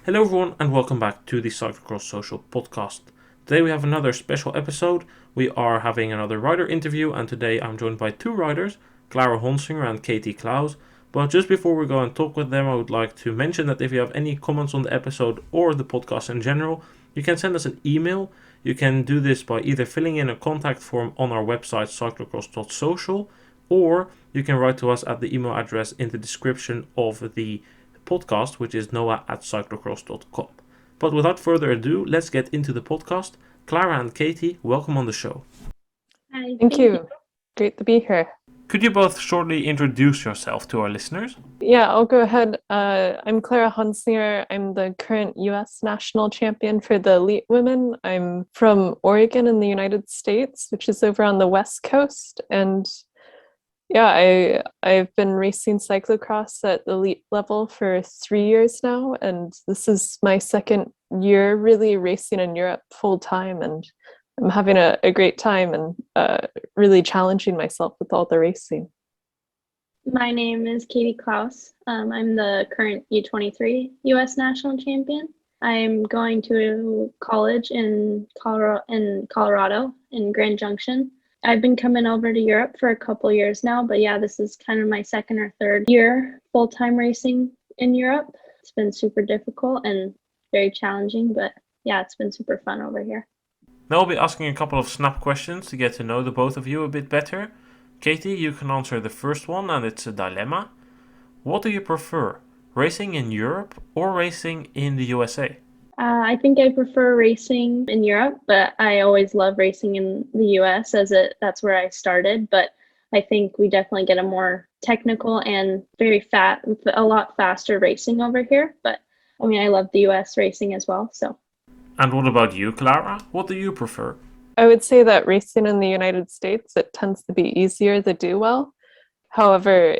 Hello everyone and welcome back to the Cyclocross Social Podcast. Today we have another special episode. We are having another rider interview and today I'm joined by two riders, Clara Honsinger and Katie Clouse. But just before we go and talk with them, I would like to mention that if you have any comments on the episode or the podcast in general, you can send us an email. You can do this by either filling in a contact form on our website cyclocross.social, or you can write to us at the email address in the description of the podcast, which is noah@cyclocross.com. But without further ado, let's get into the podcast. Clara and Katie, welcome on the show. Hi, Thank you. Great to be here. Could you both shortly introduce yourself to our listeners? Yeah, I'll go ahead. I'm Clara Honsinger. I'm the current U.S. national champion for the elite women. I'm from Oregon in the United States, which is over on the West Coast. And yeah, I've been racing cyclocross at the elite level for 3 years now. And this is my second year really racing in Europe full time. And I'm having a great time and really challenging myself with all the racing. My name is Katie Clouse. I'm the current U23 U.S. national champion. I'm going to college in Colorado in Grand Junction. I've been coming over to Europe for a couple years now, but yeah, this is kind of my second or third year full-time racing in Europe. It's been super difficult and very challenging, but yeah, it's been super fun over here. Now I'll be asking a couple of snap questions to get to know the both of you a bit better. Katie, you can answer the first one, and it's a dilemma. What do you prefer, racing in Europe or racing in the USA? I think I prefer racing in Europe, but I always love racing in the US that's where I started. But I think we definitely get a more technical and a lot faster racing over here. But I mean, I love the US racing as well. So. And what about you, Clara? What do you prefer? I would say that racing in the United States, it tends to be easier to do well. However,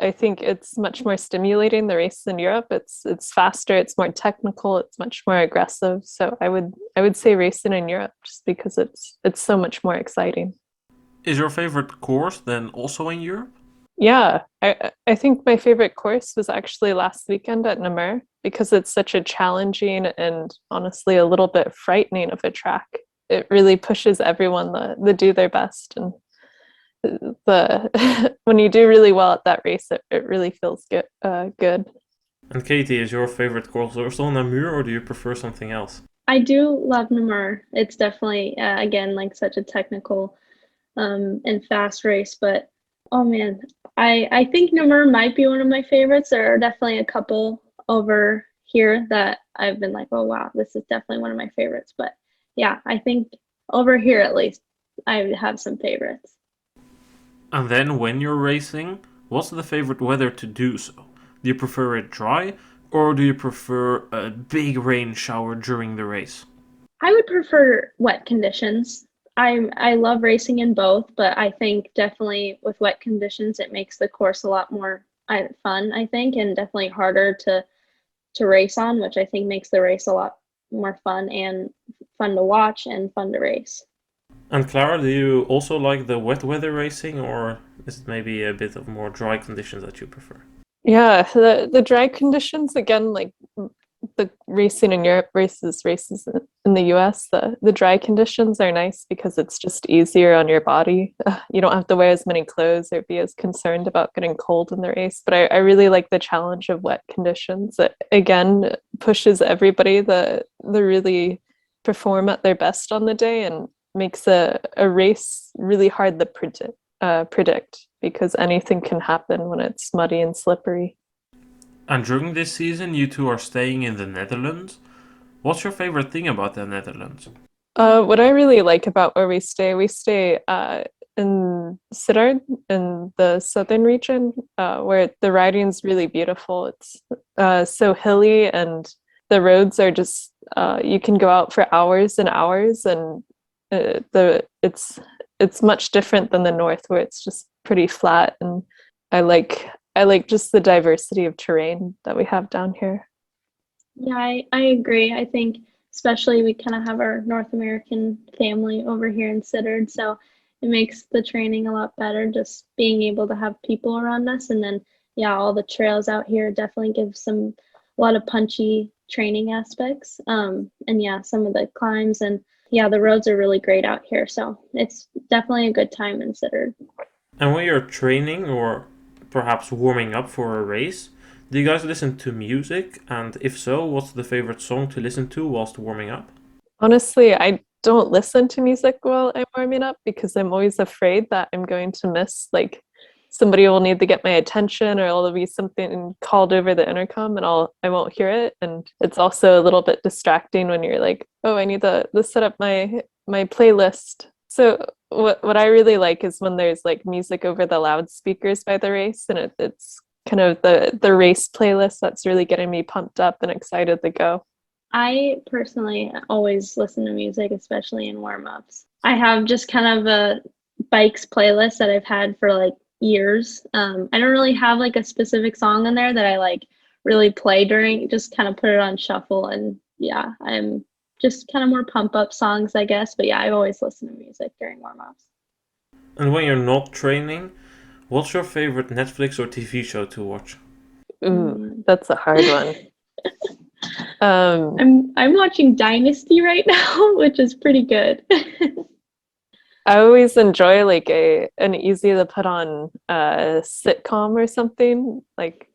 I think it's much more stimulating, the race in Europe. It's faster, it's more technical, it's much more aggressive. So I would say racing in Europe just because it's so much more exciting. Is your favorite course then also in Europe? Yeah, I think my favorite course was actually last weekend at Namur because it's such a challenging and honestly a little bit frightening of a track. It really pushes everyone to do their best, and when you do really well at that race, it really feels good. And Katie, is your favorite course also Namur, or do you prefer something else? I do love Namur. It's definitely, again, like such a technical and fast race, but oh man, I think Namur might be one of my favorites. There are definitely a couple over here that I've been like, oh wow, this is definitely one of my favorites. But yeah, I think over here at least, I have some favorites. And then when you're racing, what's the favorite weather to do so? Do you prefer it dry, or do you prefer a big rain shower during the race? I would prefer wet conditions. I love racing in both, but I think definitely with wet conditions, it makes the course a lot more fun, I think, and definitely harder to race on, which I think makes the race a lot more fun to watch and fun to race. And Clara, do you also like the wet weather racing, or is it maybe a bit of more dry conditions that you prefer? Yeah, the dry conditions again, like the racing in Europe versus races in the US, the dry conditions are nice because it's just easier on your body. You don't have to wear as many clothes or be as concerned about getting cold in the race. But I really like the challenge of wet conditions. It again pushes everybody to really perform at their best on the day and makes a race really hard to predict because anything can happen when it's muddy and slippery. And during this season, you two are staying in the Netherlands. What's your favorite thing about the Netherlands? What I really like about where we stay in Sittard in the southern region, where the riding's really beautiful. It's so hilly and the roads are just you can go out for hours and hours, and it's much different than the north where it's just pretty flat. And I like just the diversity of terrain that we have down here. Yeah, I agree. I think especially we kind of have our North American family over here in Sittard, so it makes the training a lot better just being able to have people around us. And then, yeah, all the trails out here definitely give a lot of punchy training aspects. And yeah, some of the climbs and yeah, the roads are really great out here. So it's definitely a good time considered. And when you're training or perhaps warming up for a race, do you guys listen to music? And if so, what's the favorite song to listen to whilst warming up? Honestly, I don't listen to music while I'm warming up because I'm always afraid that I'm going to miss, like, somebody will need to get my attention or there'll be something called over the intercom and I won't hear it. And it's also a little bit distracting when you're like, oh, I need to set up my playlist. So what I really like is when there's like music over the loudspeakers by the race, and it's kind of the race playlist that's really getting me pumped up and excited to go. I personally always listen to music, especially in warm-ups. I have just kind of a bikes playlist that I've had for like years. I don't really have like a specific song in there that I like really play during, just kind of put it on shuffle. And yeah, I'm just kind of more pump up songs, I guess. But yeah, I always listen to music during warm-ups. And when you're not training, what's your favorite Netflix or TV show to watch? Ooh, that's a hard one. I'm watching Dynasty right now, which is pretty good. I always enjoy like an easy to put on sitcom or something. Like,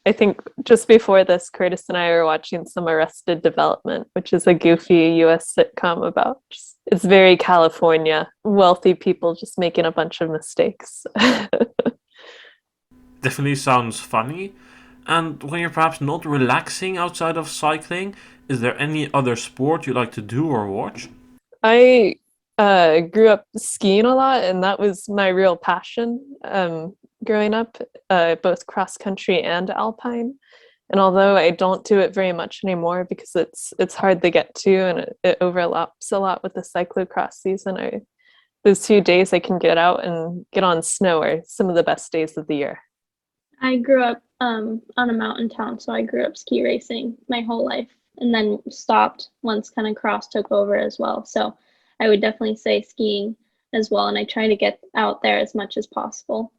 I think just before this, Curtis and I were watching some Arrested Development, which is a goofy US sitcom about it's very California, wealthy people just making a bunch of mistakes. Definitely sounds funny. And when you're perhaps not relaxing outside of cycling, is there any other sport you like to do or watch? I grew up skiing a lot, and that was my real passion growing up, both cross country and alpine. And although I don't do it very much anymore because it's hard to get to and it overlaps a lot with the cyclocross season, those few days I can get out and get on snow are some of the best days of the year. I grew up on a mountain town, so I grew up ski racing my whole life and then stopped once kind of cross took over as well. So I would definitely say skiing as well, and I try to get out there as much as possible.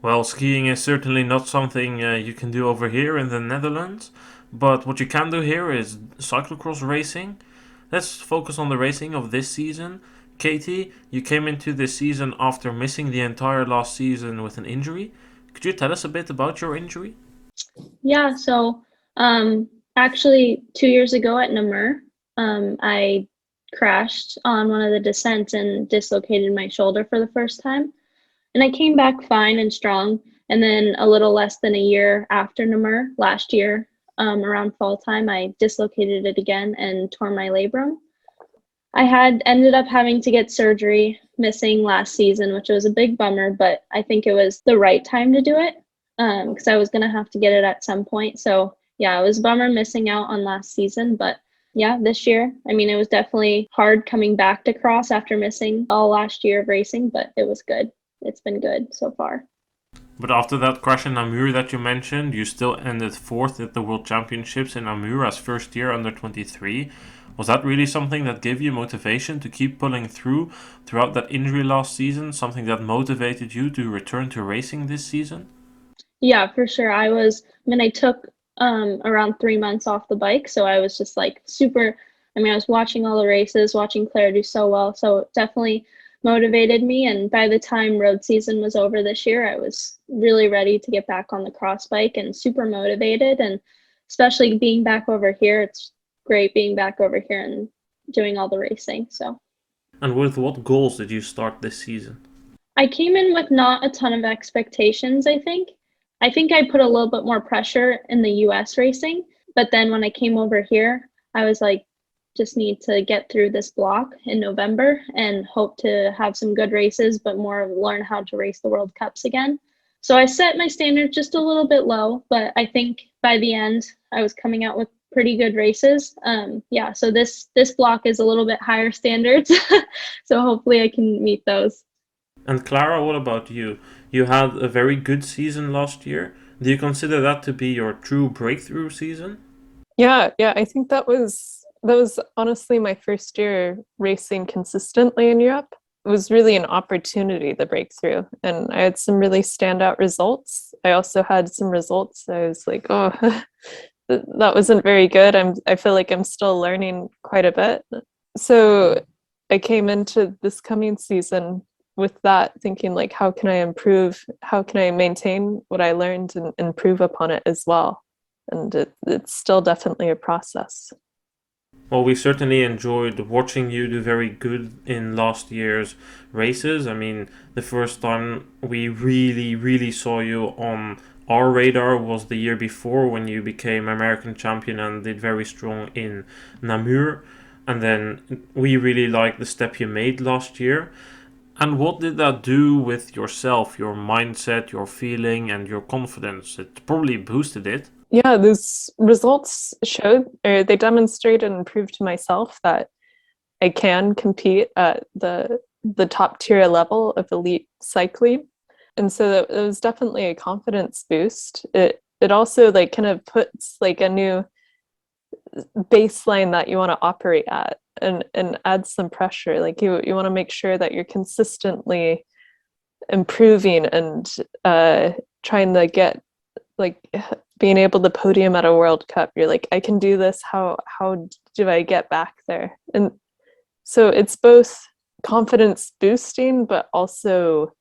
Well, skiing is certainly not something you can do over here in the Netherlands, but what you can do here is cyclocross racing. Let's focus on the racing of this season. Katie, you came into this season after missing the entire last season with an injury. Could you tell us a bit about your injury? Yeah, so actually 2 years ago at Namur, I crashed on one of the descents and dislocated my shoulder for the first time. And I came back fine and strong. And then a little less than a year after Namur, last year, around fall time, I dislocated it again and tore my labrum. I had ended up having to get surgery missing last season, which was a big bummer, but I think it was the right time to do it because I was going to have to get it at some point. So yeah, it was a bummer missing out on last season, but yeah, this year, I mean, it was definitely hard coming back to cross after missing all last year of racing, but it was good. It's been good so far. But after that crash in Namur that you mentioned, you still ended fourth at the World Championships in Namur as first year under 23. Was that really something that gave you motivation to keep pulling through throughout that injury last season? Something that motivated you to return to racing this season? Yeah, for sure. I took around 3 months off the bike. So I was just like I was watching all the races, watching Clara do so well. So it definitely motivated me. And by the time road season was over this year, I was really ready to get back on the cross bike and super motivated. And especially being back over here, it's great being back over here and doing all the racing. So. And with what goals did you start this season? I came in with not a ton of expectations, I think. I think I put a little bit more pressure in the US racing, but then when I came over here, I was like, just need to get through this block in November and hope to have some good races, but more learn how to race the World Cups again. So I set my standards just a little bit low, but I think by the end, I was coming out with pretty good races. So this block is a little bit higher standards. So hopefully I can meet those. And Clara, what about you? You had a very good season last year. Do you consider that to be your true breakthrough season? Yeah, I think that was honestly my first year racing consistently in Europe. It was really an opportunity to break through, and I had some really standout results. I also had some results I was like, oh, that wasn't very good. I feel like I'm still learning quite a bit. So I came into this coming season with that thinking like, how can I improve? How can I maintain what I learned and improve upon it as well? And it's still definitely a process. Well, we certainly enjoyed watching you do very good in last year's races. I mean, the first time we really saw you on our radar was the year before when you became American champion and did very strong in Namur. And then we really liked the step you made last year. And what did that do with yourself, your mindset, your feeling, and your confidence? It probably boosted it. Yeah, those results showed, or they demonstrated and proved to myself that I can compete at the top tier level of elite cycling. And so that it was definitely a confidence boost. It also like kind of puts like a new baseline that you want to operate at and add some pressure. Like you want to make sure that you're consistently improving and trying to get like being able to podium at a World Cup. You're like, I can do this. How do I get back there? And so it's both confidence boosting, but also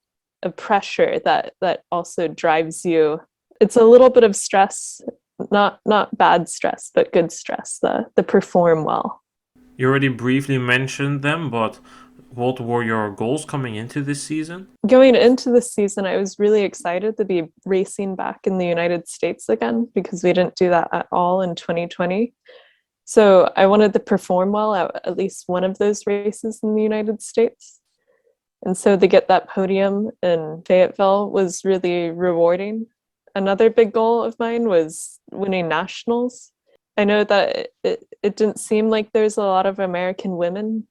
a pressure that also drives you. It's a little bit of stress, not bad stress, but good stress, the perform well. You already briefly mentioned them, but what were your goals coming into this season? Going into this season, I was really excited to be racing back in the United States again because we didn't do that at all in 2020. So I wanted to perform well at least one of those races in the United States. And so to get that podium in Fayetteville was really rewarding. Another big goal of mine was winning nationals. I know that it didn't seem like there's a lot of American women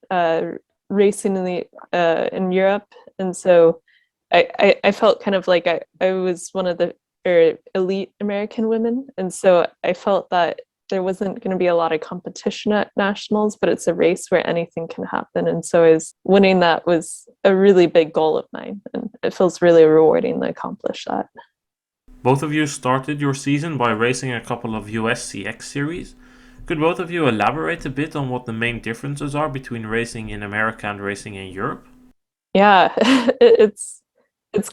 racing in Europe, and so I felt kind of like I was one of the elite American women, and so I felt that there wasn't going to be a lot of competition at nationals, but it's a race where anything can happen, and so winning that was a really big goal of mine, and it feels really rewarding to accomplish that. Both of you started your season by racing a couple of US CX series. Could both of you elaborate a bit on what the main differences are between racing in America and racing in Europe? Yeah, it's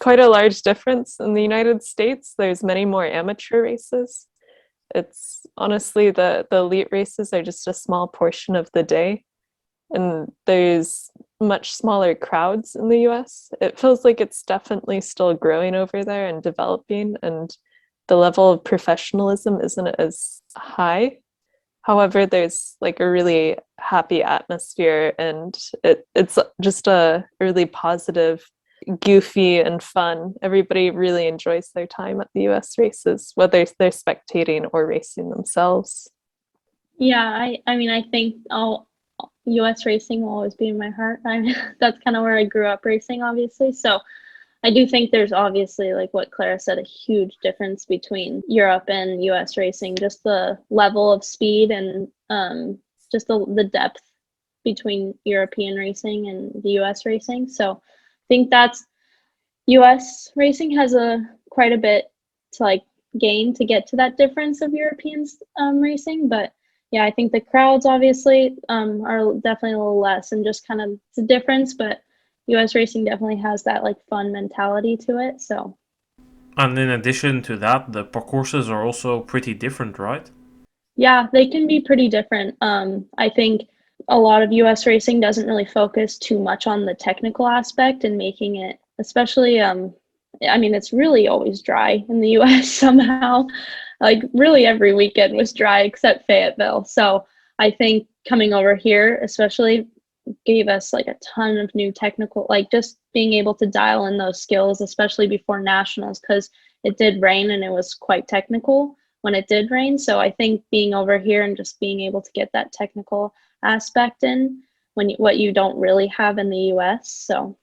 quite a large difference. In the United States, there's many more amateur races. It's honestly the elite races are just a small portion of the day, and there's much smaller crowds in the US. It feels like it's definitely still growing over there and developing, and the level of professionalism isn't as high. However, there's like a really happy atmosphere, and it's just a really positive, goofy, and fun. Everybody really enjoys their time at the US races, whether they're spectating or racing themselves. Yeah, I mean, I think US racing will always be in my heart. That's kind of where I grew up racing, obviously. So I do think there's obviously, like what Clara said, a huge difference between Europe and US racing, just the level of speed and just the depth between European racing and the US racing. So I think that's US racing has quite a bit to like gain to get to that difference of Europeans racing, but yeah, I think the crowds obviously are definitely a little less, and just kind of it's a difference, but US racing definitely has that like fun mentality to it. So, And in addition to that, the parcourses are also pretty different, right? yeah, they can be pretty different. I think a lot of US racing doesn't really focus too much on the technical aspect and making it, especially I mean, it's really always dry in the US somehow. Like really every weekend was dry except Fayetteville. So I think coming over here, especially, gave us like a ton of new technical, like just being able to dial in those skills, especially before nationals, because it did rain and it was quite technical when it did rain. So I think being over here and just being able to get that technical aspect in what you don't really have in the US. So.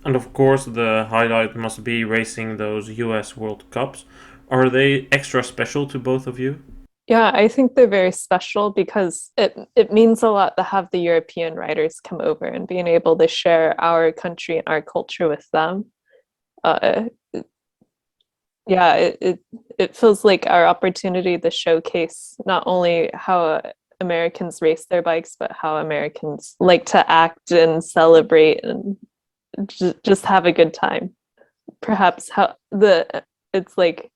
And of course, the highlight must be racing those US World Cups. Are they extra special to both of you? Yeah, I think they're very special because it means a lot to have the European riders come over and being able to share our country and our culture with them. Yeah, it feels like our opportunity to showcase not only how Americans race their bikes, but how Americans like to act and celebrate and just have a good time. Perhaps how it's like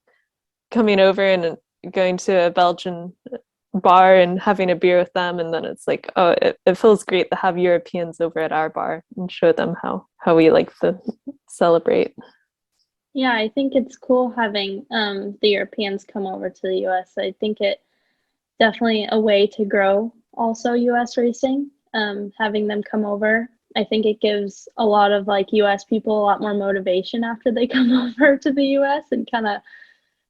coming over and going to a Belgian bar and having a beer with them, and then it's like, oh, it feels great to have Europeans over at our bar and show them how we like to celebrate. Yeah, I think it's cool having the Europeans come over to the US. I think it definitely a way to grow also US racing. Having them come over, I think it gives a lot of like US people a lot more motivation after they come over to the US and kind of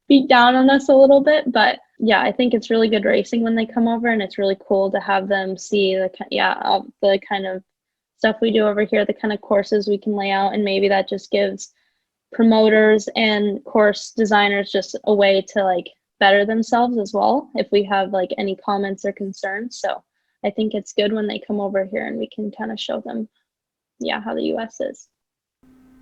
beat down on us a little bit. But yeah, I think it's really good racing when they come over, and it's really cool to have them see the kind of stuff we do over here, the kind of courses we can lay out, and maybe that just gives promoters and course designers just a way to like better themselves as well if we have like any comments or concerns. So I think it's good when they come over here and we can kind of show them how the US is.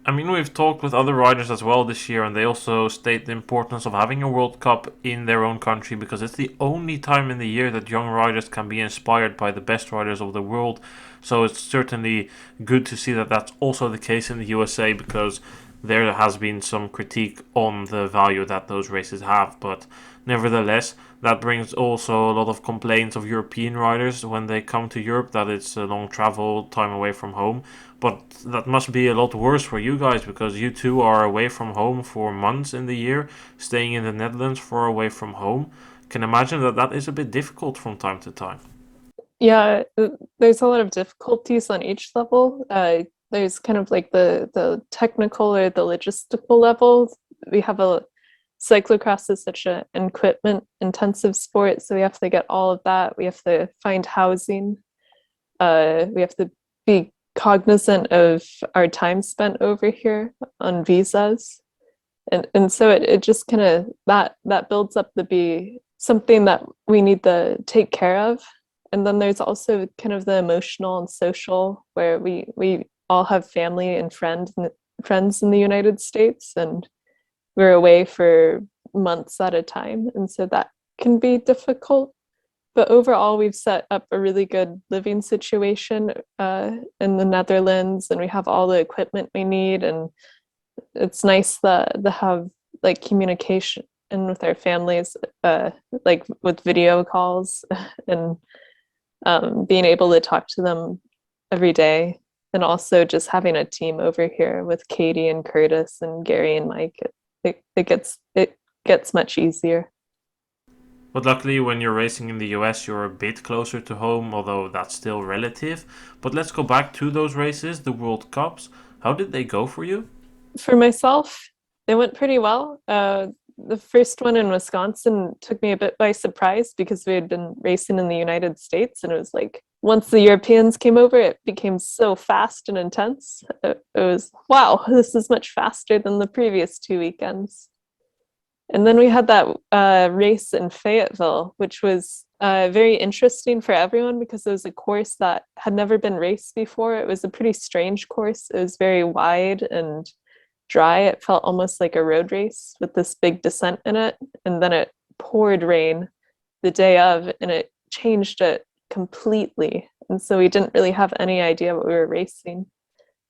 I mean, we've talked with other riders as well this year, and they also state the importance of having a World Cup in their own country because it's the only time in the year that young riders can be inspired by the best riders of the world. So it's certainly good to see that that's also the case in the USA, because there has been some critique on the value that those races have. But nevertheless, that brings also a lot of complaints of European riders when they come to Europe, that it's a long travel time away from home. But that must be a lot worse for you guys, because you two are away from home for months in the year, staying in the Netherlands for away from home. Can imagine that that is a bit difficult from time to time. Yeah, there's a lot of difficulties on each level. There's kind of like the technical or the logistical level. We have cyclocross is such an equipment intensive sport, so we have to get all of that. We have to find housing. We have to be cognizant of our time spent over here on visas, and so it just kind of that builds up to be something that we need to take care of. And then there's also kind of the emotional and social, where we all have family and friends in the United States, and we're away for months at a time, and so that can be difficult. But overall, we've set up a really good living situation in the Netherlands, and we have all the equipment we need. And it's nice to have like communication with our families, like with video calls and being able to talk to them every day. And also just having a team over here with Katie and Curtis and Gary and Mike, it gets much easier. But luckily, when you're racing in the US, you're a bit closer to home, although that's still relative. But let's go back to those races, the World Cups. How did they go for you? For myself, they went pretty well. The first one in Wisconsin took me a bit by surprise because we had been racing in the United States, and it was like once the Europeans came over, it became so fast and intense. It was, wow, this is much faster than the previous 2 weekends. And then we had that race in Fayetteville, which was very interesting for everyone because it was a course that had never been raced before. It was a pretty strange course. It was very wide and dry. It felt almost like a road race with this big descent in it. And then it poured rain the day of, and it changed it completely. And so we didn't really have any idea what we were racing.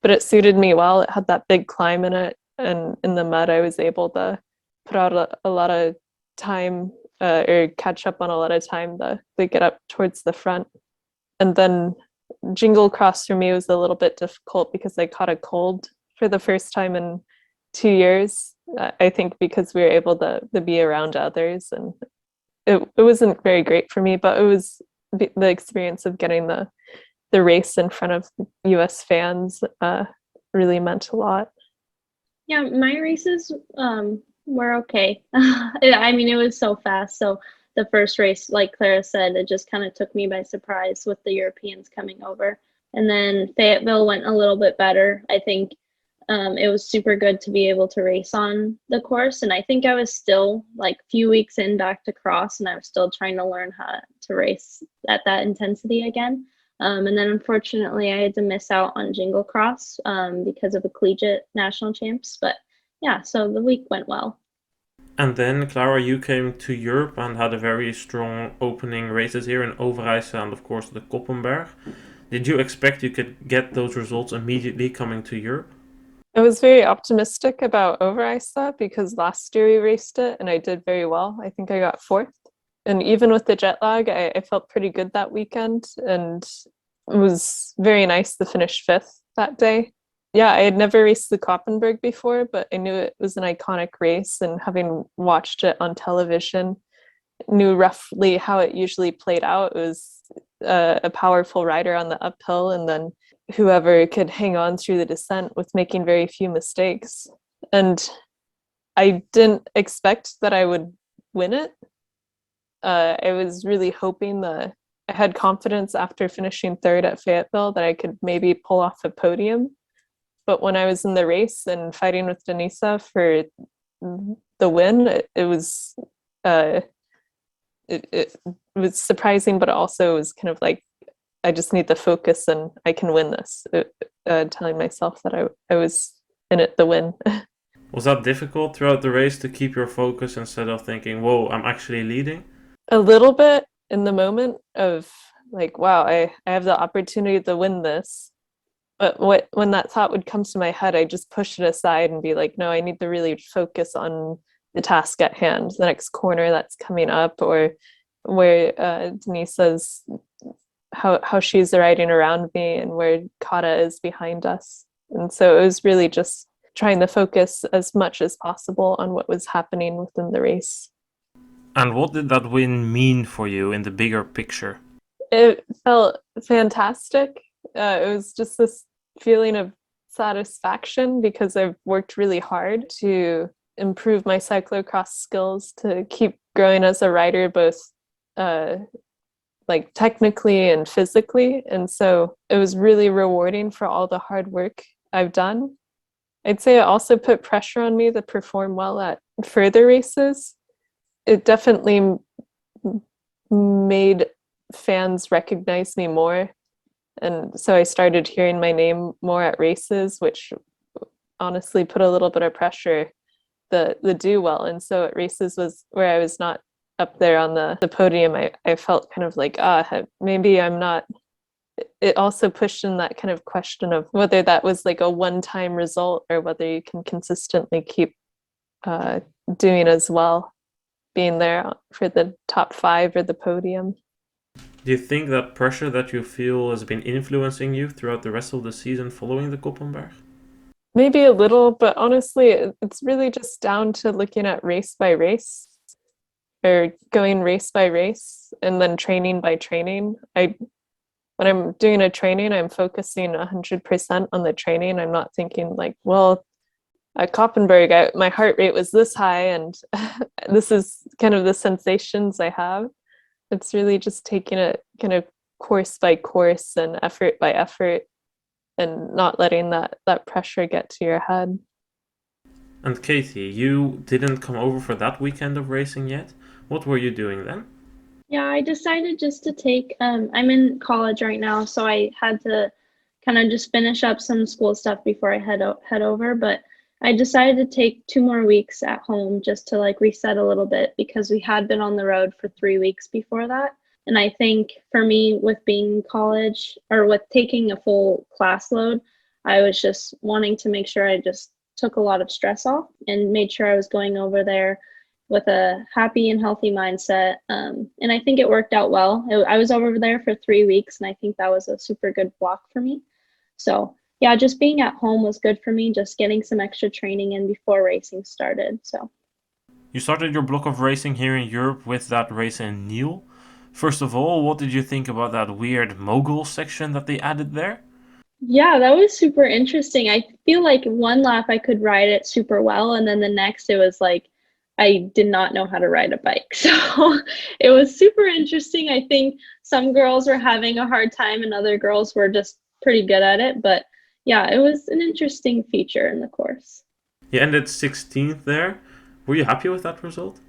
But it suited me well. It had that big climb in it. And in the mud, I was able to put out a lot of time or catch up on a lot of time to get up towards the front. And then Jingle Cross for me was a little bit difficult because I caught a cold for the first time in 2 years. I think because we were able to be around others, and it wasn't very great for me, but it was the experience of getting the race in front of US fans really meant a lot. Yeah, my races were okay. I mean, it was so fast. So the first race, like Clara said, it just kind of took me by surprise with the Europeans coming over. And then Fayetteville went a little bit better. I think it was super good to be able to race on the course. And I think I was still like a few weeks in back to cross, and I was still trying to learn how to race at that intensity again. And then unfortunately, I had to miss out on Jingle Cross because of the collegiate national champs. But yeah, so the week went well. And then, Clara, you came to Europe and had a very strong opening races here in Overijse and, of course, the Koppenberg. Did you expect you could get those results immediately coming to Europe? I was very optimistic about Overijse because last year we raced it and I did very well. I think I got fourth. And even with the jet lag, I felt pretty good that weekend, and it was very nice to finish fifth that day. Yeah, I had never raced the Koppenberg before, but I knew it was an iconic race, and having watched it on television, knew roughly how it usually played out. It was a powerful rider on the uphill, and then whoever could hang on through the descent with making very few mistakes. And I didn't expect that I would win it. I was really hoping that I had confidence after finishing third at Fayetteville that I could maybe pull off a podium. But when I was in the race and fighting with Denisa for the win, it was surprising, but also was kind of like, I just need the focus and I can win this. Telling myself that I was in it to win. Was that difficult throughout the race to keep your focus instead of thinking, whoa, I'm actually leading? A little bit in the moment of like, wow, I have the opportunity to win this. But when that thought would come to my head, I just push it aside and be like, no, I need to really focus on the task at hand, the next corner that's coming up, or where Denise says how she's riding around me and where Kata is behind us. And so it was really just trying to focus as much as possible on what was happening within the race. And what did that win mean for you in the bigger picture? It felt fantastic. It was just this feeling of satisfaction because I've worked really hard to improve my cyclocross skills, to keep growing as a rider, both like technically and physically. And so it was really rewarding for all the hard work I've done. I'd say it also put pressure on me to perform well at further races. It definitely made fans recognize me more. And so I started hearing my name more at races, which honestly put a little bit of pressure to do well. And so at races was where I was not up there on the podium, I felt kind of like, maybe I'm not. It also pushed in that kind of question of whether that was like a one-time result or whether you can consistently keep doing as well, being there for the top 5 or the podium. Do you think that pressure that you feel has been influencing you throughout the rest of the season following the Koppenberg? Maybe a little, but honestly, it's really just down to looking at race by race, or going race by race and then training by training. When I'm doing a training, I'm focusing 100% on the training. I'm not thinking like, well, at Koppenberg, my heart rate was this high and this is kind of the sensations I have. It's really just taking it kind of course by course and effort by effort and not letting that pressure get to your head. And Katie, you didn't come over for that weekend of racing yet. What were you doing then? Yeah, I decided just to take, I'm in college right now, so I had to kind of just finish up some school stuff before I head over, but I decided to take 2 more weeks at home just to like reset a little bit because we had been on the road for 3 weeks before that. And I think for me, with being in college or with taking a full class load, I was just wanting to make sure I just took a lot of stress off and made sure I was going over there with a happy and healthy mindset. And I think it worked out well. I was over there for 3 weeks, and I think that was a super good block for me. So yeah, just being at home was good for me, just getting some extra training in before racing started. So You started your block of racing here in Europe with that race in Niel. First of all, what did you think about that weird mogul section that they added there? yeah, that was super interesting. I feel like one lap I could ride it super well, and then the next it was like I did not know how to ride a bike. So it was super interesting. I think some girls were having a hard time and other girls were just pretty good at it. But yeah, it was an interesting feature in the course. You ended 16th there. Were you happy with that result?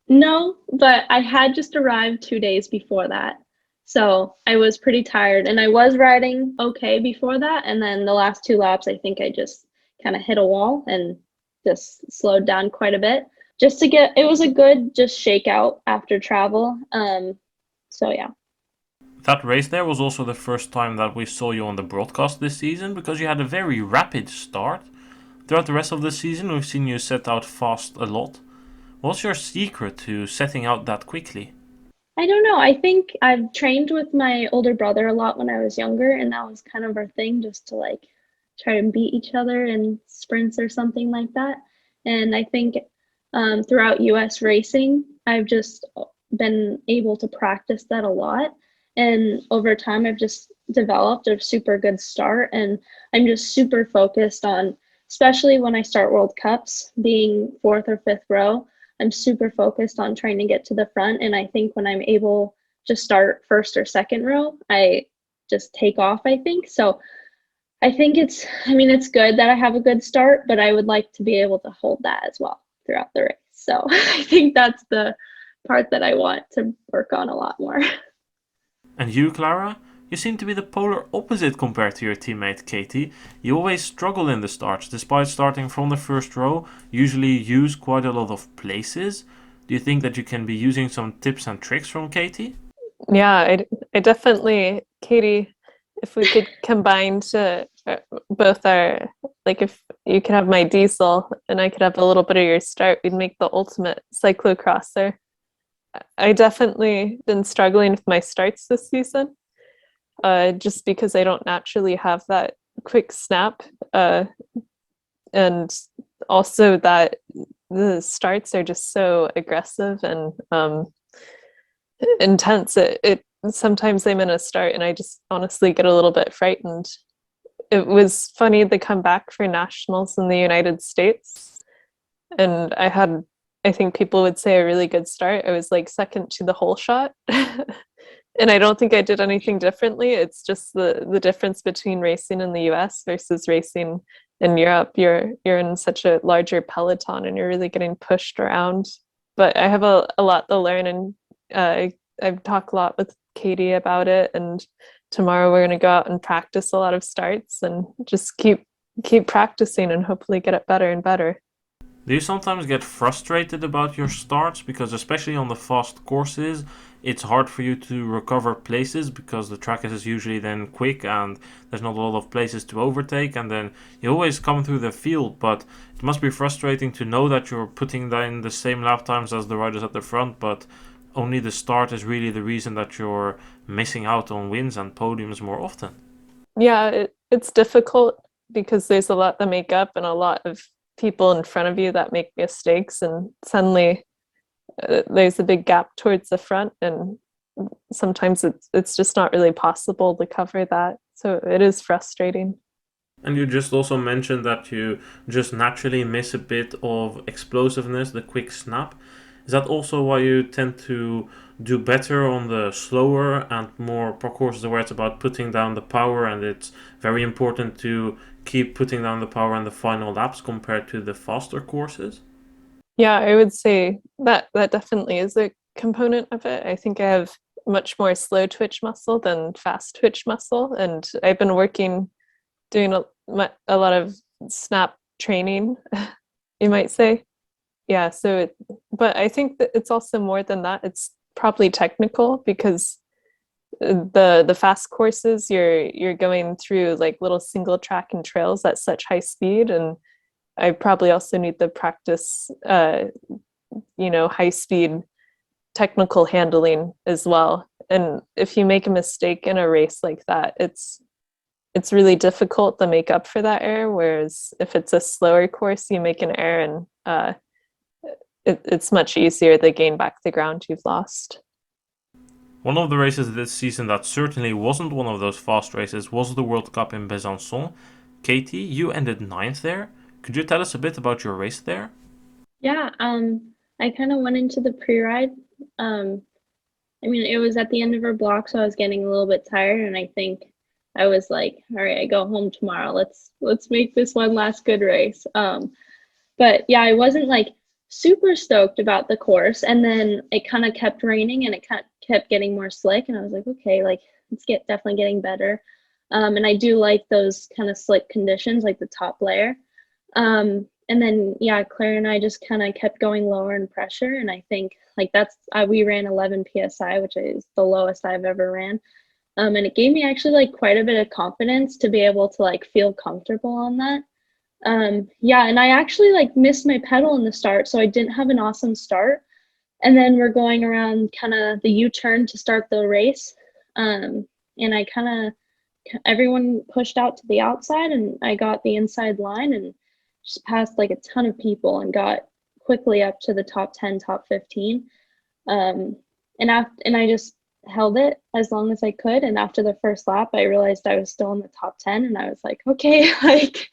No, but I had just arrived 2 days before that. So I was pretty tired and I was riding okay before that. And then the last 2 laps, I think I just kind of hit a wall and just slowed down quite a bit. just to get, it was a good just shakeout after travel. So yeah. That race there was also the first time that we saw you on the broadcast this season, because you had a very rapid start. Throughout the rest of the season, we've seen you set out fast a lot. What's your secret to setting out that quickly? I don't know. I think I've trained with my older brother a lot when I was younger, and that was kind of our thing, just to like try to beat each other in sprints or something like that. And I think throughout US racing, I've just been able to practice that a lot. And over time, I've just developed a super good start. And I'm just super focused on, especially when I start World Cups, being fourth or fifth row. I'm super focused on trying to get to the front. And I think when I'm able to start first or second row, I just take off, I think. So I think it's good that I have a good start, but I would like to be able to hold that as well throughout the race. So I think that's the part that I want to work on a lot more. And you, Clara? You seem to be the polar opposite compared to your teammate Katie. You always struggle in the starts, despite starting from the first row, usually use quite a lot of places. Do you think that you can be using some tips and tricks from Katie? Yeah, I definitely, Katie, if we could combine to both our, like if you could have my diesel and I could have a little bit of your start, we'd make the ultimate cyclocrosser. I definitely been struggling with my starts this season, just because I don't naturally have that quick snap, and also that the starts are just so aggressive and intense. It sometimes I'm in a start and I just honestly get a little bit frightened. It was funny to come back for nationals in the United States, and I think people would say a really good start. I was like second to the whole shot. And I don't think I did anything differently. It's just the difference between racing in the US versus racing in Europe. You're in such a larger peloton and you're really getting pushed around. But I have a lot to learn, and I've talked a lot with Katie about it, and tomorrow we're going to go out and practice a lot of starts and just keep practicing and hopefully get it better and better. Do you sometimes get frustrated about your starts? Because especially on the fast courses, it's hard for you to recover places because the track is usually then quick and there's not a lot of places to overtake, and then you always come through the field, but it must be frustrating to know that you're putting down the same lap times as the riders at the front, but only the start is really the reason that you're missing out on wins and podiums more often. Yeah, it's difficult because there's a lot to make up and a lot of people in front of you that make mistakes, and suddenly there's a big gap towards the front, and sometimes it's just not really possible to cover that, so it is frustrating. And you just also mentioned that you just naturally miss a bit of explosiveness, the quick snap. Is that also why you tend to do better on the slower and more parcourses where it's about putting down the power, and it's very important to keep putting down the power in the final laps compared to the faster courses? Yeah, I would say that definitely is a component of it. I think I have much more slow twitch muscle than fast twitch muscle, and I've been doing a lot of snap training, you might say. Yeah, but I think that it's also more than that. It's probably technical, because the fast courses, you're going through like little single track and trails at such high speed, and I probably also need to practice high speed technical handling as well. And if you make a mistake in a race like that, it's really difficult to make up for that error, whereas if it's a slower course, you make an error and it's much easier to gain back the ground you've lost. One of the races this season that certainly wasn't one of those fast races was the World Cup in Besancon. Katie, you ended 9th there. Could you tell us a bit about your race there? Yeah, I kind of went into the pre-ride. It was at the end of our block, so I was getting a little bit tired, and I think I was like, all right, I go home tomorrow. Let's make this one last good race. But yeah, I wasn't like super stoked about the course, and then it kind of kept raining and it kept getting more slick, and I was like, okay, like it's definitely getting better. And I do like those kind of slick conditions, like the top layer. and then yeah, Claire and I just kind of kept going lower in pressure, and I think like we ran 11 psi, which is the lowest I've ever ran. And it gave me actually like quite a bit of confidence to be able to like feel comfortable on that. Yeah, and I actually like missed my pedal in the start, so I didn't have an awesome start. And then we're going around kind of the U-turn to start the race. And I kind of, everyone pushed out to the outside, and I got the inside line and just passed like a ton of people and got quickly up to the top 10, top 15. And I just held it as long as I could. And after the first lap, I realized I was still in the top 10, and I was like, okay, like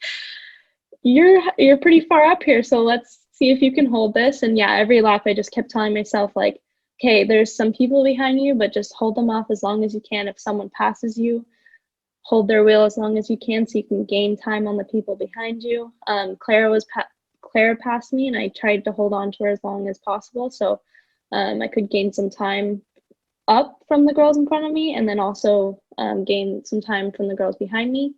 you're pretty far up here, so let's see if you can hold this. And yeah, every lap I just kept telling myself like, okay, there's some people behind you, but just hold them off as long as you can. If someone passes you, hold their wheel as long as you can so you can gain time on the people behind you. Clara passed me, and I tried to hold on to her as long as possible so I could gain some time up from the girls in front of me, and then also gain some time from the girls behind me.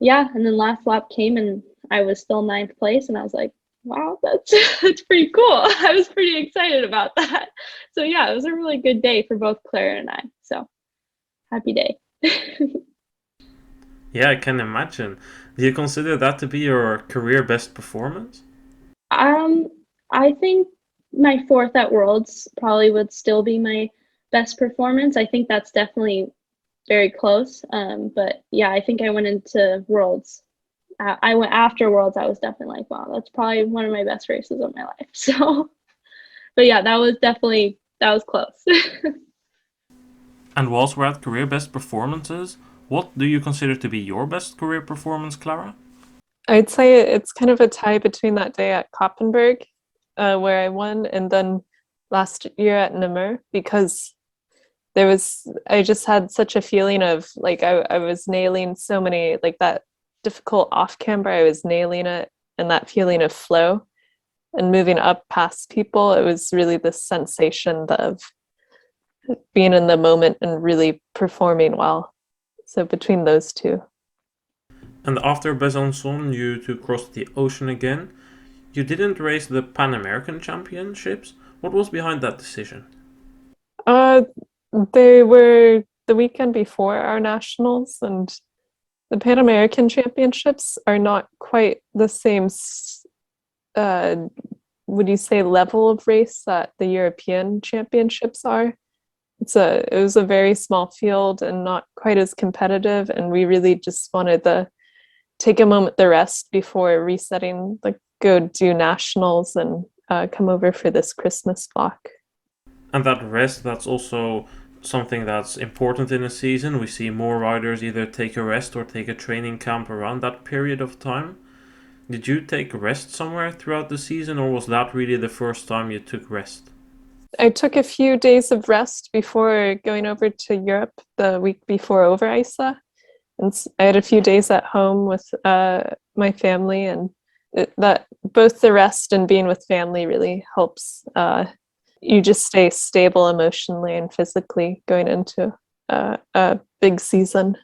Yeah, and then last lap came, and I was still 9th place, and I was like, wow, that's pretty cool. I was pretty excited about that. So yeah, it was a really good day for both Clara and I. So happy day. Yeah, I can imagine. Do you consider that to be your career best performance? I think my 4th at Worlds probably would still be my best performance. I think that's definitely very close. But yeah, I think I went into Worlds. I went after Worlds. I was definitely like, wow, that's probably one of my best races of my life. So, but yeah, that was close. And whilst we're at career best performances, what do you consider to be your best career performance, Clara? I'd say it's kind of a tie between that day at Koppenberg, where I won, and then last year at Namur, because I just had such a feeling of like I was nailing so many, like that difficult off camber, I was nailing it, and that feeling of flow and moving up past people. It was really this sensation of being in the moment and really performing well. So between those two. And after Besancon, you two crossed the ocean again. You didn't race the Pan American Championships. What was behind that decision? They were the weekend before our nationals, and the Pan American Championships are not quite the same, would you say, level of race that the European Championships are. It was a very small field and not quite as competitive, and we really just wanted to take a moment to rest before resetting, like go do nationals and come over for this Christmas block. And that rest, that's also something that's important in a season. We see more riders either take a rest or take a training camp around that period of time. Did you take rest somewhere throughout the season, or was that really the first time you took rest? I took a few days of rest before going over to Europe the week before over ISA. And I had a few days at home with my family, and that both the rest and being with family really helps. You just stay stable emotionally and physically going into a big season.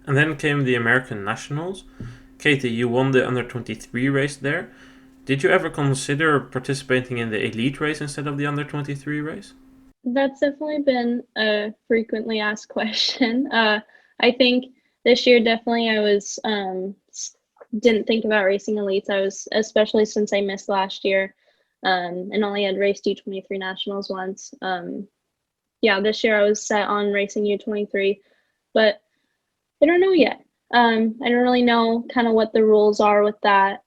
And then came the American Nationals. Katie, you won the under-23 race there. Did you ever consider participating in the elite race instead of the under-23 race? That's definitely been a frequently asked question. I think this year definitely I was didn't think about racing elites. I was, especially since I missed last year and only had raced U23 nationals once. Yeah, this year I was set on racing U23, but I don't know yet. I don't really know kind of what the rules are with that.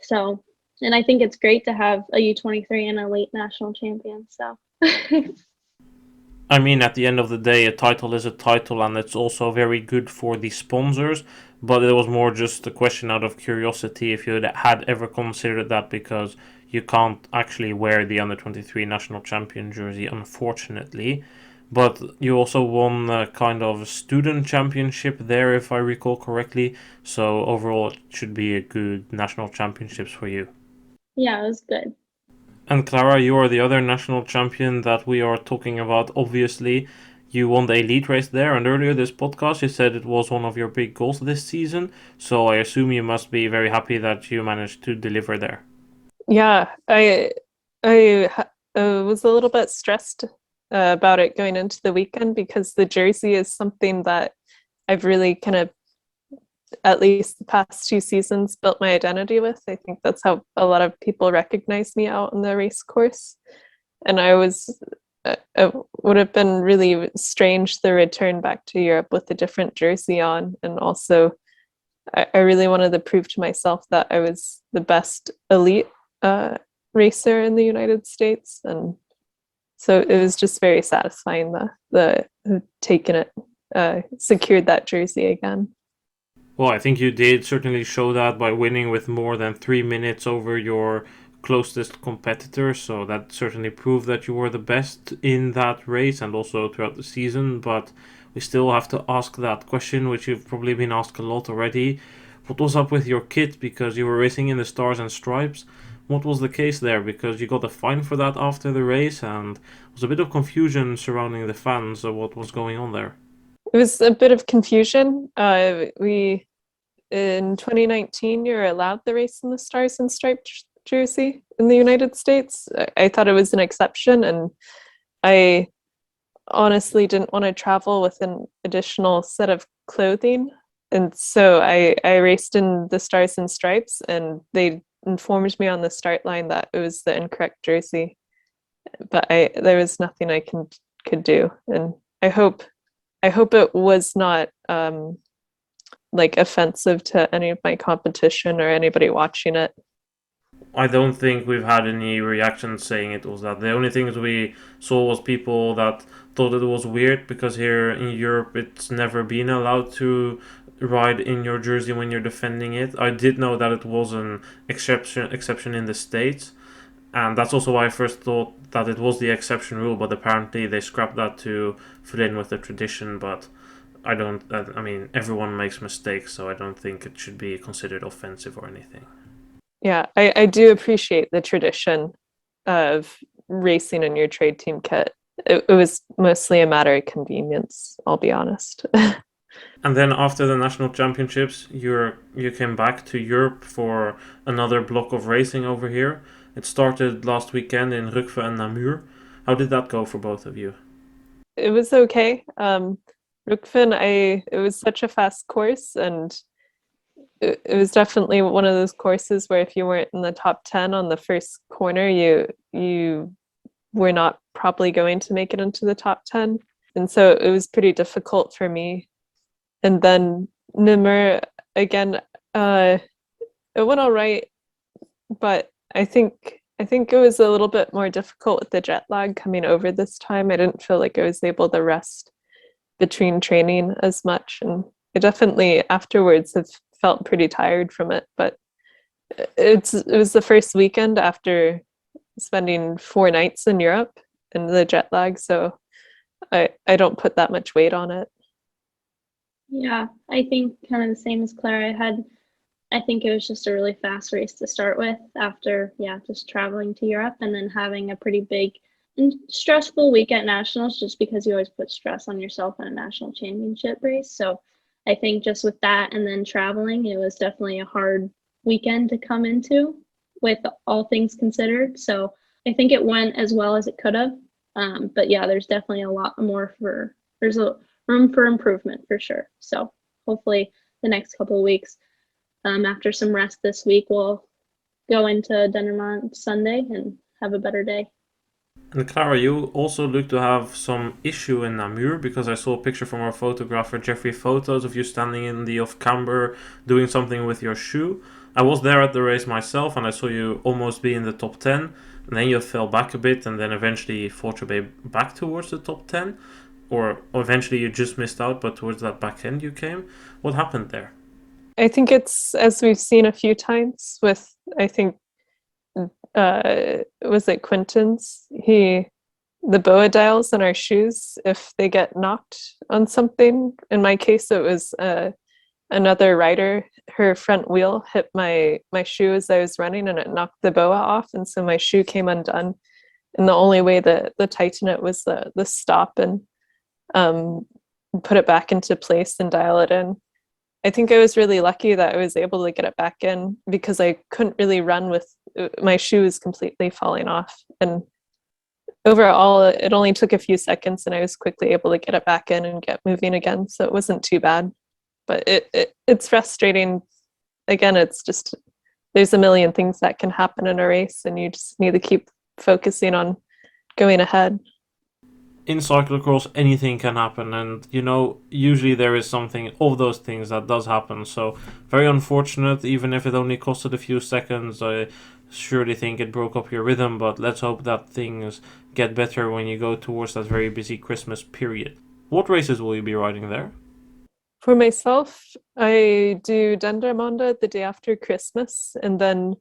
So, and I think it's great to have a U23 and a late national champion. So. I mean, at the end of the day, a title is a title, and it's also very good for the sponsors. But it was more just a question out of curiosity if you had ever considered that, because you can't actually wear the under-23 national champion jersey, unfortunately. But you also won a kind of student championship there, if I recall correctly. So overall, it should be a good national championships for you. Yeah, it was good. And Clara, you are the other national champion that we are talking about, obviously. You won the elite race there, and earlier this podcast you said it was one of your big goals this season. So I assume you must be very happy that you managed to deliver there. Yeah, I was a little bit stressed about it going into the weekend because the jersey is something that I've really kind of, at least the past 2 seasons, built my identity with. I think that's how a lot of people recognize me out on the race course. And it would have been really strange to return back to Europe with a different jersey on. And also, I really wanted to prove to myself that I was the best elite racer in the United States. And so it was just very satisfying the taking it, secured that jersey again. Well, I think you did certainly show that by winning with more than 3 minutes over your closest competitor. So that certainly proved that you were the best in that race and also throughout the season. But we still have to ask that question, which you've probably been asked a lot already. What was up with your kit? Because you were racing in the Stars and Stripes. What was the case there? Because you got a fine for that after the race, and there was a bit of confusion surrounding the fans of what was going on there. It was a bit of confusion. We in 2019, you're allowed the race in the Stars and Stripes jersey in the United States. I thought it was an exception, and I honestly didn't want to travel with an additional set of clothing. And so I raced in the Stars and Stripes, and they informed me on the start line that it was the incorrect jersey. But there was nothing I could do, and I hope it was not like offensive to any of my competition or anybody watching it. I don't think we've had any reactions saying it was that. The only things we saw was people that thought it was weird because here in Europe it's never been allowed to ride in your jersey when you're defending it. I did know that it was an exception in the States, and that's also why I first thought that it was the exception rule, but apparently they scrapped that to fit in with the tradition. But I mean, everyone makes mistakes, so I don't think it should be considered offensive or anything. Yeah, I do appreciate the tradition of racing in your trade team kit. It was mostly a matter of convenience, I'll be honest. And then after the national championships, you came back to Europe for another block of racing over here. It started last weekend in Rukve and Namur. How did that go for both of you? It was okay. Rukven, it was such a fast course, and it was definitely one of those courses where if you weren't in the top 10 on the first corner, you were not probably going to make it into the top 10. And so it was pretty difficult for me. And then Namur, again, it went all right, but I think it was a little bit more difficult with the jet lag coming over this time. I didn't feel like I was able to rest between training as much, and I definitely afterwards have felt pretty tired from it. But it was the first weekend after spending 4 nights in Europe and the jet lag, so I don't put that much weight on it. Yeah, I think kind of the same as Clara. I think it was just a really fast race to start with after, just traveling to Europe and then having a pretty big and stressful week at nationals, just because you always put stress on yourself in a national championship race. So I think just with that and then traveling, it was definitely a hard weekend to come into with all things considered. So I think it went as well as it could have. But yeah, there's definitely a lot more there's a room for improvement for sure. So hopefully the next couple of weeks, after some rest this week, we'll go into Dendermonde Sunday and have a better day. And Clara, you also look to have some issue in Namur, because I saw a picture from our photographer Jeffrey Photos of you standing in the off-camber doing something with your shoe. I was there at the race myself and I saw you almost be in the top 10, and then you fell back a bit and then eventually fought your way back towards the top 10, or eventually you just missed out, but towards that back end you came. What happened there? I think it's, as we've seen a few times with, I think, was it Quinton's? The BOA dials in our shoes, if they get knocked on something, in my case it was another rider, her front wheel hit my shoe as I was running and it knocked the BOA off, and so my shoe came undone, and the only way to tighten it was the stop. And put it back into place and dial it in. I think I was really lucky that I was able to get it back in because I couldn't really run with my shoes completely falling off. And overall, it only took a few seconds and I was quickly able to get it back in and get moving again. So it wasn't too bad. But it's frustrating. Again, it's just there's a million things that can happen in a race and you just need to keep focusing on going ahead. In cyclocross, anything can happen, and usually there is something of those things that does happen. So very unfortunate, even if it only costed a few seconds. I surely think it broke up your rhythm, but let's hope that things get better when you go towards that very busy Christmas period. What races will you be riding there? For myself, I do Dendermonde the day after Christmas, and then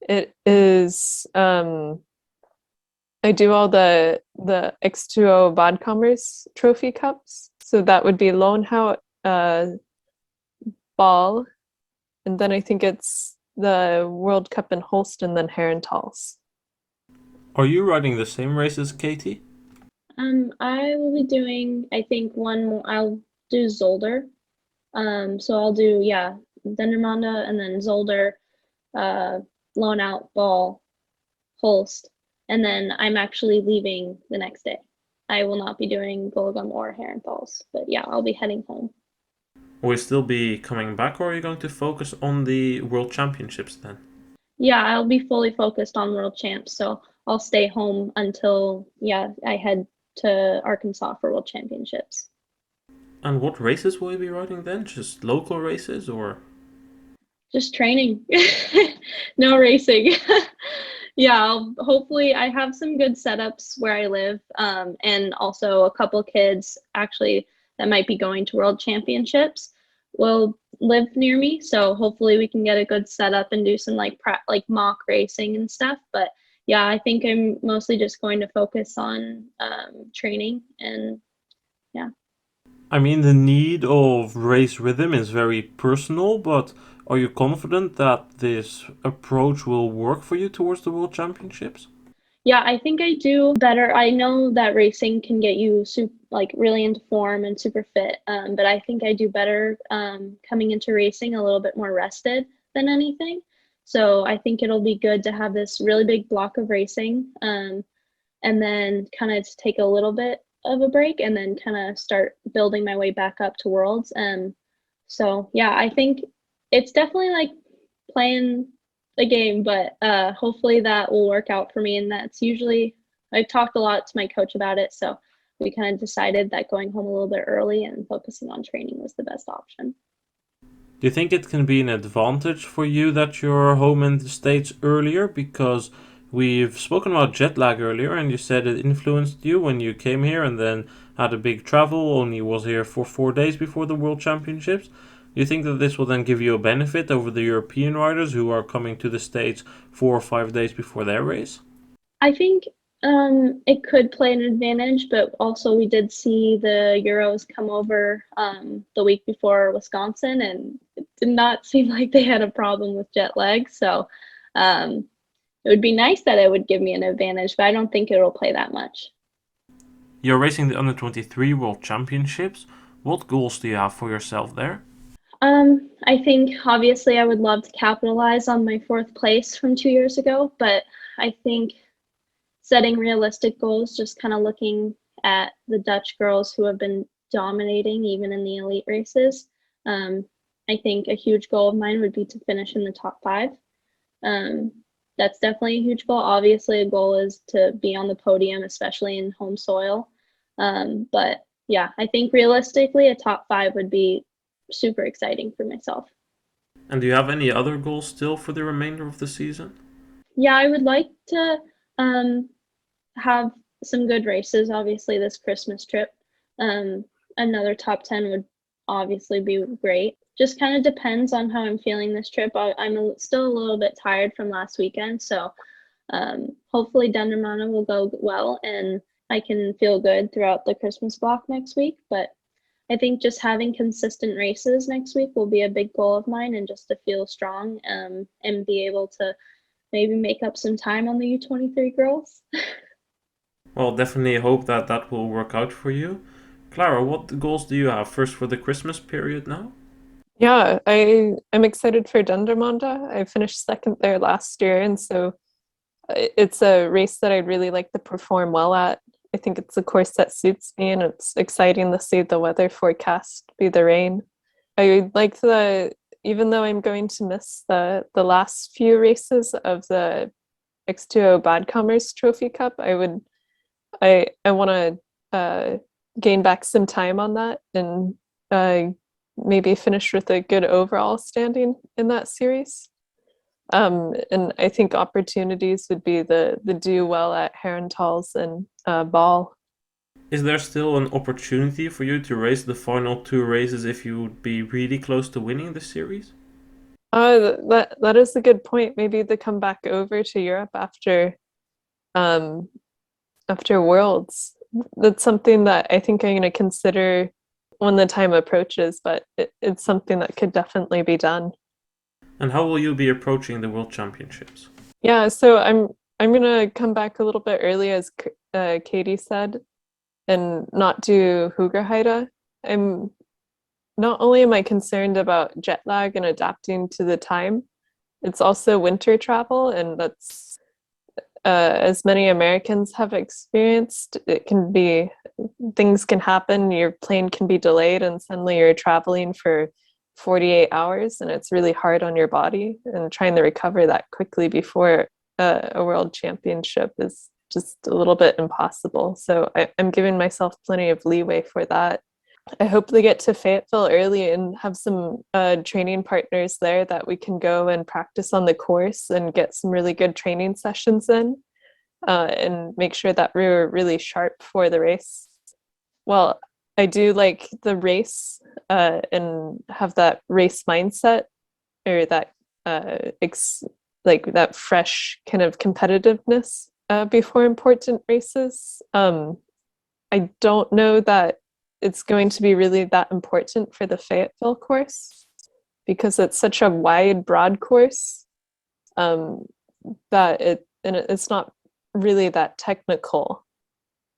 it is I do all the X2O Badkammers trophy cups. So that would be Loonhout, Ball, and then I think it's the World Cup in Holst and then Herentals. Are you riding the same race as Katie? I will be doing, I think one more, I'll do Zolder. So I'll do, Dendermonde and then Zolder, Loonhout, Ball, Holst, and then I'm actually leaving the next day. I will not be doing Gulligum or Herentals, but yeah, I'll be heading home. Will you still be coming back, or are you going to focus on the World Championships then? Yeah, I'll be fully focused on World Champs, so I'll stay home until, I head to Arkansas for World Championships. And what races will you be riding then? Just local races, or? Just training. No racing. Yeah, hopefully I have some good setups where I live, and also a couple kids actually that might be going to World Championships will live near me. So hopefully we can get a good setup and do some like mock racing and stuff. But yeah, I think I'm mostly just going to focus on training and yeah. I mean, the need of race rhythm is very personal, but are you confident that this approach will work for you towards the World Championships? Yeah, I think I do better. I know that racing can get you really into form and super fit, but I think I do better coming into racing a little bit more rested than anything. So I think it'll be good to have this really big block of racing, and then kind of take a little bit of a break and then kind of start building my way back up to Worlds. So yeah, I think it's definitely like playing a game, but hopefully that will work out for me. And that's usually, I've talked a lot to my coach about it. So we kind of decided that going home a little bit early and focusing on training was the best option. Do you think it can be an advantage for you that you're home in the States earlier? Because we've spoken about jet lag earlier, and you said it influenced you when you came here and then had a big travel, only was here for 4 days before the World Championships. Do you think that this will then give you a benefit over the European riders who are coming to the States 4 or 5 days before their race? I think it could play an advantage, but also we did see the Euros come over the week before Wisconsin, and it did not seem like they had a problem with jet lag. So it would be nice that it would give me an advantage, but I don't think it will play that much. You're racing the Under-23 World Championships. What goals do you have for yourself there? I think obviously I would love to capitalize on my 4th place from 2 years ago, but I think setting realistic goals, just kind of looking at the Dutch girls who have been dominating even in the elite races. I think a huge goal of mine would be to finish in the top 5. That's definitely a huge goal. Obviously, a goal is to be on the podium, especially in home soil. But yeah, I think realistically, a top 5 would be super exciting for myself. And do you have any other goals still for the remainder of the season? Yeah, I would like to have some good races, obviously, this Christmas trip. Another top 10 would obviously be great. Just kind of depends on how I'm feeling this trip. I'm still a little bit tired from last weekend, so hopefully Dendermonde will go well and I can feel good throughout the Christmas block next week. But I think just having consistent races next week will be a big goal of mine, and just to feel strong and be able to maybe make up some time on the U23 girls. Well, definitely hope that that will work out for you. Clara, what goals do you have first for the Christmas period now? Yeah, I'm excited for Dendermonde. I finished second there last year, and so it's a race that I'd really like to perform well at. I think it's a course that suits me, and it's exciting to see the weather forecast be the rain. I like even though I'm going to miss the last few races of the X2O Badkammers Trophy Cup, I want to gain back some time on that and maybe finish with a good overall standing in that series. And I think opportunities would be the do well at Herentals and Ball. Is there still an opportunity for you to race the final two races if you would be really close to winning the series? That is a good point. Maybe to come back over to Europe after Worlds. That's something that I think I'm going to consider when the time approaches, but it's something that could definitely be done. And how will you be approaching the World Championships? Yeah, so I'm going to come back a little bit early, as Katie said, and not do Hoogerheide. Not only am I concerned about jet lag and adapting to the time, it's also winter travel, and that's as many Americans have experienced, things can happen, your plane can be delayed, and suddenly you're traveling for 48 hours, and it's really hard on your body, and trying to recover that quickly before a world championship is just a little bit impossible. So I'm giving myself plenty of leeway for that. I hope to get to Fayetteville early and have some training partners there that we can go and practice on the course and get some really good training sessions in, and make sure that we're really sharp for the race. Well, I do like the race and have that race mindset, or that that fresh kind of competitiveness before important races. I don't know that it's going to be really that important for the Fayetteville course, because it's such a wide, broad course, that it's not really that technical.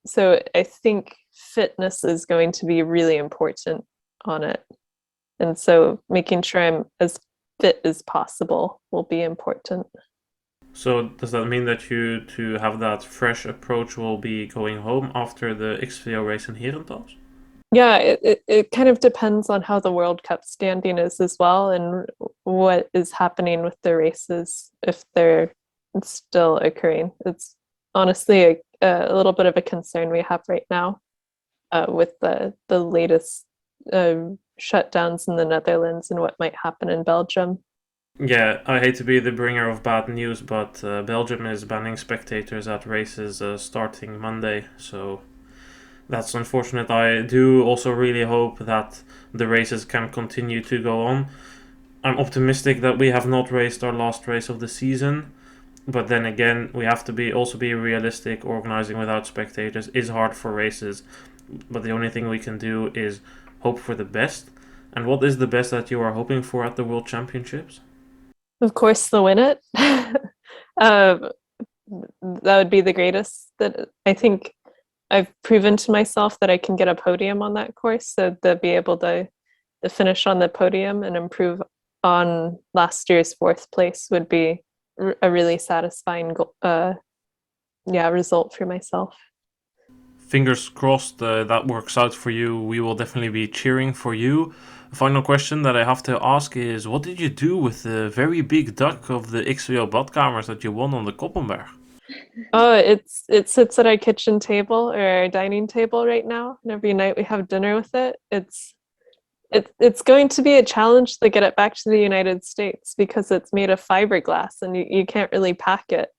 So I think fitness is going to be really important on it. And so making sure I'm as fit as possible will be important. So does that mean that you, to have that fresh approach, will be going home after the XVO race in Herentals? Yeah, it kind of depends on how the World Cup standing is as well, and what is happening with the races, if they're still occurring. It's honestly a little bit of a concern we have right now with the latest shutdowns in the Netherlands and what might happen in Belgium. Yeah, I hate to be the bringer of bad news, but Belgium is banning spectators at races starting Monday, so that's unfortunate. I do also really hope that the races can continue to go on. I'm optimistic that we have not raced our last race of the season, but then again, we have to also be realistic. Organizing without spectators is hard for races, but the only thing we can do is hope for the best. And what is the best that you are hoping for at the World Championships? Of course, to win it. That would be the greatest. That I think I've proven to myself that I can get a podium on that course, so to be able to finish on the podium and improve on last year's fourth place would be a really satisfying result for myself. Fingers crossed that works out for you. We will definitely be cheering for you. Final question that I have to ask is, what did you do with the very big duck of the XVO Badkamers that you won on the Koppenberg? Oh, it sits at our kitchen table or our dining table right now, and every night we have dinner with it. It's going to be a challenge to get it back to the United States, because it's made of fiberglass and you can't really pack it.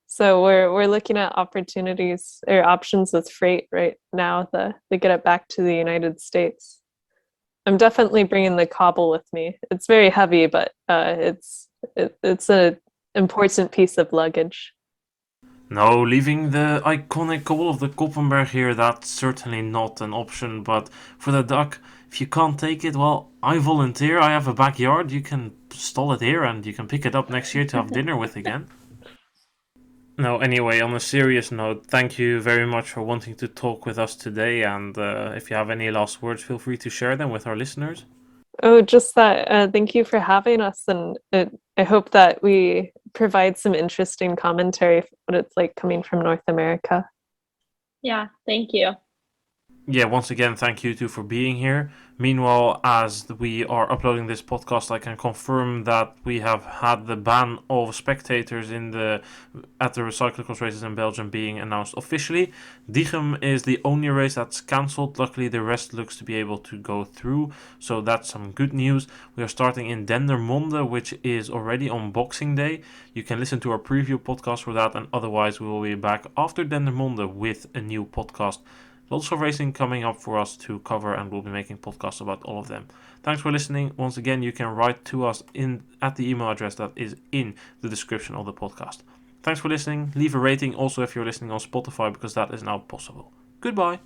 So we're looking at opportunities or options with freight right now to get it back to the United States. I'm definitely bringing the cobble with me. It's very heavy, but it's an important piece of luggage. No, leaving the iconic cobble of the Koppenberg here, that's certainly not an option. But for the duck, if you can't take it, well, I volunteer. I have a backyard. You can stall it here and you can pick it up next year to have dinner with again. No, anyway, on a serious note, thank you very much for wanting to talk with us today. And if you have any last words, feel free to share them with our listeners. Oh, just that. Thank you for having us, and I hope that we provide some interesting commentary for what it's like coming from North America. Yeah, thank you. Yeah, once again, thank you two for being here. Meanwhile, as we are uploading this podcast, I can confirm that we have had the ban of spectators at the cyclocross races in Belgium being announced officially. Diegem is the only race that's cancelled. Luckily, the rest looks to be able to go through, so that's some good news. We are starting in Dendermonde, which is already on Boxing Day. You can listen to our preview podcast for that, and otherwise we will be back after Dendermonde with a new podcast. Lots of racing coming up for us to cover, and we'll be making podcasts about all of them. Thanks for listening. Once again, you can write to us at the email address that is in the description of the podcast. Thanks for listening. Leave a rating also if you're listening on Spotify, because that is now possible. Goodbye.